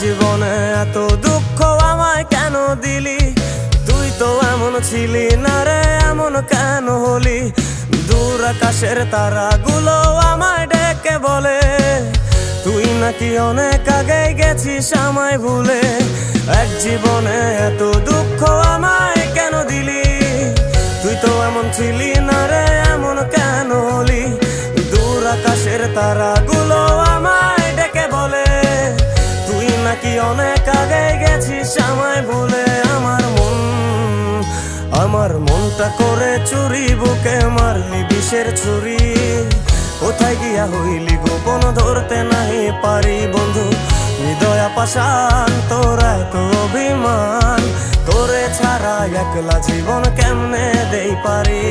জীবনে এত দুঃখ আমায় কেন দিলি? তুই তো এমন ছিলি না রে, এমন কেন হলি? দূর আকাশের তারাগুলো আমায় ডেকে বলে তুই নাকি অনেক আগে গেছিস আমায় ভুলে। এক জীবনে এত দুঃখ আমায় কেন দিলি? তুই তো এমন ছিলি না রে, এমন কেন হলি? দূর আকাশের তারাগুলো আমায় ডেকে বলে তুই নাকি অনেক আগে গেছিস আমায় ভুলে। আমার মনটা করে চুরি, বুকে মারলি বিষের ছুরি। কোথায় গিয়া হইলি গোপন ধরতে নাহি পারি বন্ধু। হৃদয়া পাষাণ তোর এত অভিমান, তোরে ছাড়া একলা জীবন কেমনে দেই পারি।